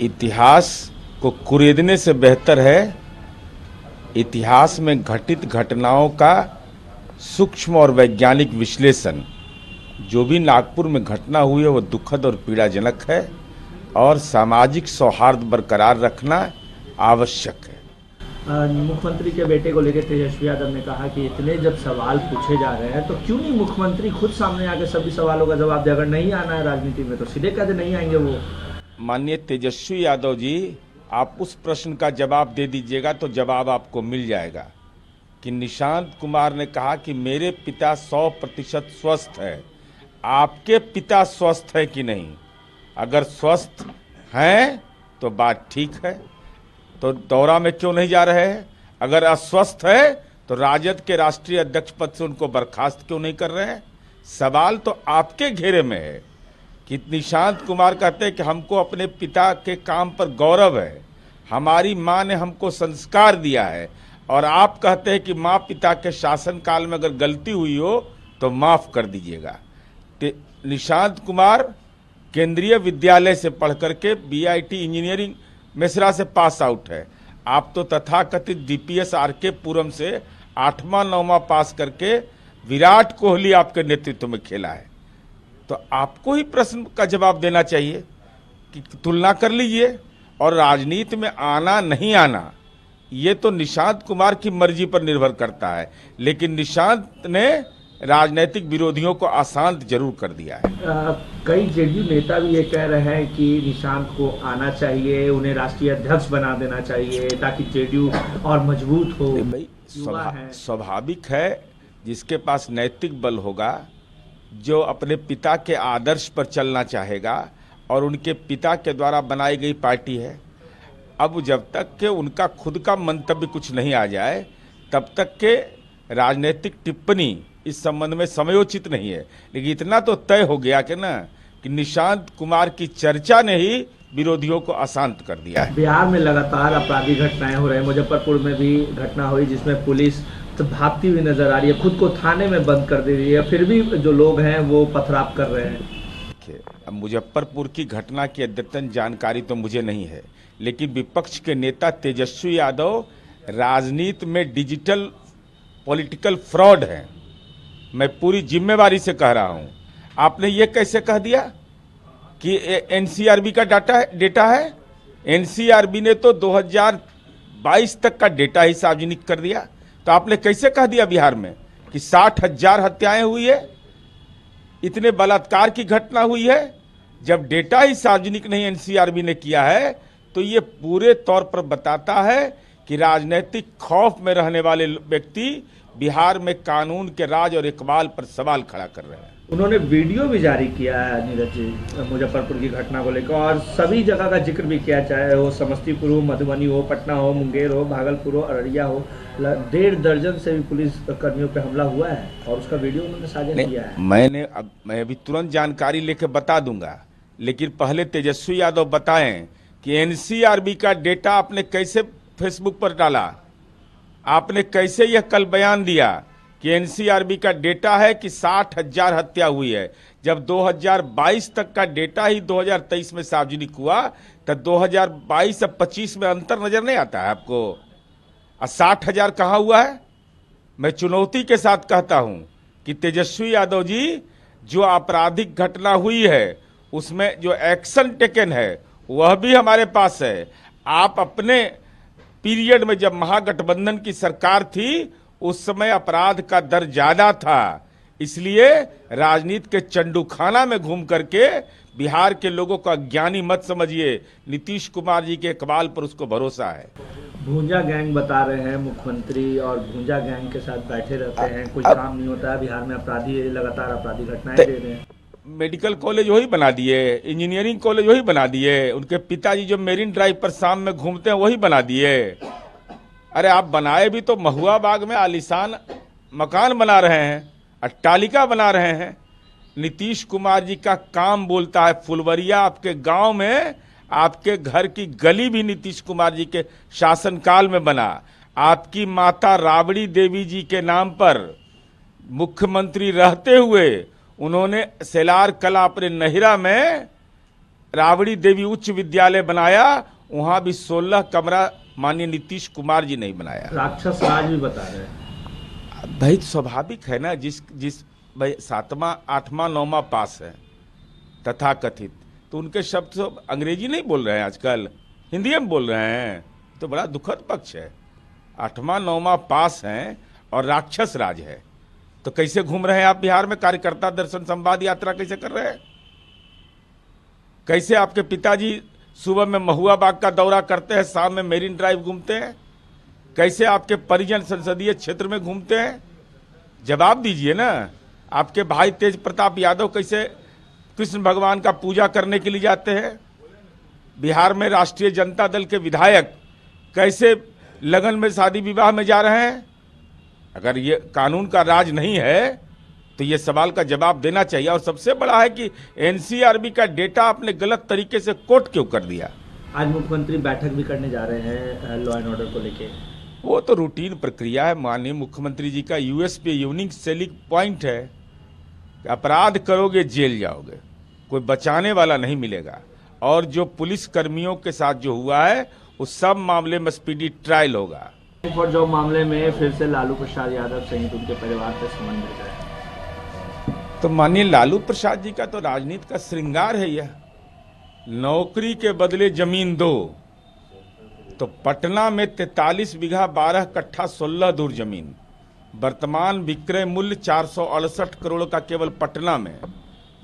इतिहास को कुरेदने से बेहतर है इतिहास में घटित घटनाओं का सूक्ष्म और वैज्ञानिक विश्लेषण। जो भी नागपुर में घटना हुई है वो दुखद और पीड़ाजनक है और सामाजिक सौहार्द बरकरार रखना आवश्यक है। मुख्यमंत्री के बेटे को लेकर तेजस्वी यादव ने कहा कि इतने जब सवाल पूछे जा रहे हैं तो क्यों नहीं मुख्यमंत्री खुद सामने आकर सभी सवालों का जवाब दे। अगर नहीं आना है राजनीति में तो सीधे कहते नहीं आएंगे वो। माननीय तेजस्वी यादव जी, आप उस प्रश्न का जवाब दे दीजिएगा तो जवाब आपको मिल जाएगा कि निशांत कुमार ने कहा कि मेरे पिता 100% स्वस्थ है। आपके पिता स्वस्थ है कि नहीं? अगर स्वस्थ हैं तो बात ठीक है, तो दौरा में क्यों नहीं जा रहे हैं? अगर अस्वस्थ है तो राजद के राष्ट्रीय अध्यक्ष पद से उनको बर्खास्त क्यों नहीं कर रहे हैं? सवाल तो आपके घेरे में है कि निशांत कुमार कहते हैं कि हमको अपने पिता के काम पर गौरव है, हमारी माँ ने हमको संस्कार दिया है, और आप कहते हैं कि माँ पिता के शासनकाल में अगर गलती हुई हो तो माफ कर दीजिएगा। निशांत कुमार केंद्रीय विद्यालय से पढ़ करके BIT इंजीनियरिंग मिश्रा से पास आउट है। आप तो तथाकथित DPS RK पुरम से 8वां 9वां पास करके विराट कोहली आपके नेतृत्व में खेला है। तो आपको ही प्रश्न का जवाब देना चाहिए कि तुलना कर लीजिए। और राजनीति में आना नहीं आना ये तो निशांत कुमार की मर्जी पर निर्भर करता है, लेकिन निशांत ने राजनीतिक विरोधियों को अशांत जरूर कर दिया है। कई JDU नेता भी ये कह रहे हैं कि निशांत को आना चाहिए, उन्हें राष्ट्रीय अध्यक्ष बना देना चाहिए ताकि JDU और मजबूत हो। भाई स्वाभाविक है, जिसके पास नैतिक बल होगा, जो अपने पिता के आदर्श पर चलना चाहेगा, और उनके पिता के द्वारा बनाई गई पार्टी है। अब जब तक के उनका खुद का मंतव्य कुछ नहीं आ जाए तब तक के राजनीतिक टिप्पणी इस संबंध में समयोचित नहीं है। लेकिन इतना तो तय हो गया कि निशांत कुमार की चर्चा ने ही विरोधियों को अशांत कर दिया है। बिहार में लगातार आपराधिक घटनाएं हो रही हैं। मुजफ्फरपुर में भी घटना हुई जिसमें पुलिस भागती हुई नजर आ रही है, खुद को थाने में बंद कर दे रही है, फिर भी जो लोग हैं वो पथराव कर रहे हैं। अब मुजफ्फरपुर की घटना की अद्यतन जानकारी तो मुझे नहीं है, लेकिन विपक्ष के नेता तेजस्वी यादव राजनीति में डिजिटल पॉलिटिकल फ्रॉड हैं। मैं पूरी जिम्मेवारी से कह रहा हूं। आपने ये कैसे कह दिया कि NCRB का डेटा है? NCRB ने तो 2022 तक का डेटा ही सार्वजनिक कर दिया। तो आपने कैसे कह दिया बिहार में कि 60,000 हत्याएं हुई है, इतने बलात्कार की घटना हुई है? जब डेटा ही सार्वजनिक नहीं NCRB ने किया है तो ये पूरे तौर पर बताता है कि राजनीतिक खौफ में रहने वाले व्यक्ति बिहार में कानून के राज और इकबाल पर सवाल खड़ा कर रहे हैं। उन्होंने वीडियो भी जारी किया है नीरज जी मुजफ्फरपुर की घटना को लेकर, और सभी जगह का जिक्र भी किया, चाहे वो समस्तीपुर हो, मधुबनी हो, पटना हो, मुंगेर हो, भागलपुर हो, अररिया हो। 1.5 दर्जन से भी पुलिस कर्मियों पे हमला हुआ है और उसका वीडियो उन्होंने साझा किया है। मैं अभी तुरंत जानकारी लेके बता दूंगा, लेकिन पहले तेजस्वी यादव बताएं कि NCRB का डेटा आपने कैसे फेसबुक पर डाला? आपने कैसे यह कल बयान दिया कि NCRB का डेटा है कि 60,000 हत्या हुई है, जब 2022 तक का डेटा ही 2023 में सार्वजनिक हुआ, तब 2022 और 25 में अंतर नजर नहीं आता है आपको? 60,000 कहाँ हुआ है? मैं चुनौती के साथ कहता हूं कि तेजस्वी यादव जी, जो आपराधिक घटना हुई है उसमें जो एक्शन टेकन है वह भी हमारे पास है। आप अपने पीरियड में जब महागठबंधन की सरकार थी उस समय अपराध का दर ज्यादा था, इसलिए राजनीति के चंडूखाना में घूम करके बिहार के लोगों को अज्ञानी मत समझिए। नीतीश कुमार जी के इकबाल पर उसको भरोसा है। भूंजा गैंग बता रहे हैं मुख्यमंत्री, और भूंजा गैंग के साथ बैठे रहते हैं, कुछ काम नहीं होता है बिहार में, अपराधी लगातार आपराधिक घटनाएं दे रहे हैं। मेडिकल कॉलेज वही बना दिए, इंजीनियरिंग कॉलेज वही बना दिए, उनके पिताजी जो मेरीन ड्राइव पर शाम में घूमते हैं वही बना दिए। अरे आप बनाए भी तो महुआ बाग में आलीशान मकान बना रहे हैं, अट्टालिका बना रहे हैं। नीतीश कुमार जी का काम बोलता है। फुलवरिया आपके गांव में, आपके घर की गली भी नीतीश कुमार जी के शासनकाल में बना। आपकी माता राबड़ी देवी जी के नाम पर मुख्यमंत्री रहते हुए उन्होंने सेलार कला अपने नहिरा में राबड़ी देवी उच्च विद्यालय बनाया, वहां भी 16 कमरा माननीय नीतीश कुमार जी नहीं बनाया। राक्षस राज भी बता रहे हैं। भाई स्वाभाविक है ना, जिस भाई 7वां 8वां 9वां पास है तथाकथित, तो उनके शब्द तो अंग्रेजी नहीं बोल रहे हैं आजकल, हिंदी में बोल रहे हैं, तो बड़ा दुखद पक्ष है। 8वां 9वां पास हैं और राक्षस राज है, तो कैसे घूम रहे हैं आप बिहार में? कार्यकर्ता दर्शन संवाद यात्रा कैसे कर रहे हैं? कैसे आपके पिताजी सुबह में महुआ बाग का दौरा करते हैं, शाम में मेरीन ड्राइव घूमते हैं? कैसे आपके परिजन संसदीय क्षेत्र में घूमते हैं? जवाब दीजिए ना। आपके भाई तेज प्रताप यादव कैसे कृष्ण भगवान का पूजा करने के लिए जाते हैं? बिहार में राष्ट्रीय जनता दल के विधायक कैसे लगन में शादी विवाह में जा रहे हैं? अगर ये कानून का राज नहीं है तो ये सवाल का जवाब देना चाहिए। और सबसे बड़ा है कि एनसीआरबी का डेटा आपने गलत तरीके से कोट क्यों कर दिया? आज मुख्यमंत्री बैठक भी करने जा रहे हैं लॉ एंड ऑर्डर को लेके। वो तो रूटीन प्रक्रिया है। माननीय मुख्यमंत्री जी का यूएसपी यूनिक सेलिंग पॉइंट है कि अपराध करोगे जेल जाओगे, कोई बचाने वाला नहीं मिलेगा। और जो पुलिस कर्मियों के साथ जो हुआ है उस सब मामले में स्पीडी ट्रायल होगा। फॉर जॉब मामले में फिर से लालू प्रसाद यादव सहित उनके परिवार पर समन मिल गए। तो माननीय लालू प्रसाद जी का तो राजनीति का श्रृंगार है यह। नौकरी के बदले जमीन दो, तो पटना में 43 बीघा 12 कट्ठा 16 दूर जमीन, वर्तमान विक्रय मूल्य 468 करोड़ का केवल पटना में।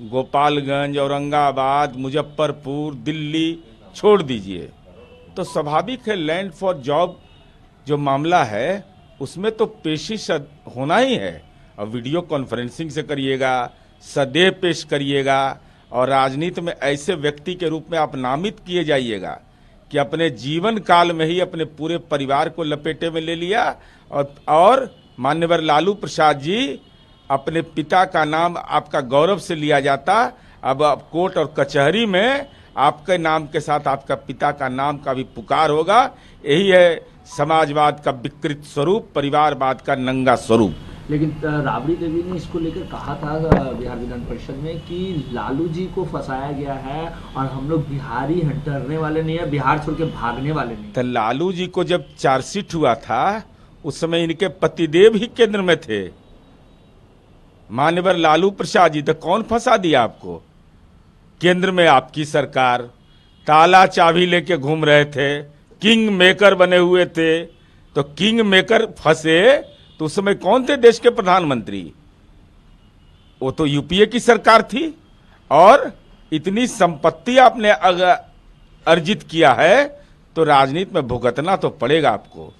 गोपालगंज, औरंगाबाद, मुजफ्फरपुर, दिल्ली छोड़ दीजिए। तो स्वाभाविक है लैंड फॉर जॉब जो मामला है उसमें तो पेशी होना ही है। और वीडियो कॉन्फ्रेंसिंग से करिएगा, सदैव पेश करिएगा, और राजनीति में ऐसे व्यक्ति के रूप में आप नामित किए जाइएगा कि अपने जीवन काल में ही अपने पूरे परिवार को लपेटे में ले लिया। और मान्यवर लालू प्रसाद जी, अपने पिता का नाम आपका गौरव से लिया जाता, अब आप कोर्ट और कचहरी में आपके नाम के साथ आपका पिता का नाम का भी पुकार होगा। यही है समाजवाद का विकृत स्वरूप, परिवारवाद का नंगा स्वरूप। लेकिन राबड़ी देवी ने इसको लेकर कहा था बिहार विधान परिषद में कि लालू जी को फंसाया गया है और हम लोग बिहारी डरने वाले नहीं है, बिहार छोड़ के भागने वाले नहीं। तो लालू जी को जब चार्जशीट हुआ था उस समय इनके पतिदेव ही केंद्र में थे, मान्यवर लालू प्रसाद जी। तो कौन फंसा दिया आपको? केंद्र में आपकी सरकार, ताला चाबी लेके घूम रहे थे, किंग मेकर बने हुए थे। तो किंग मेकर फंसे तो उस समय कौन थे देश के प्रधानमंत्री? वो तो यूपीए की सरकार थी। और इतनी संपत्ति आपने अर्जित किया है तो राजनीति में भुगतना तो पड़ेगा आपको।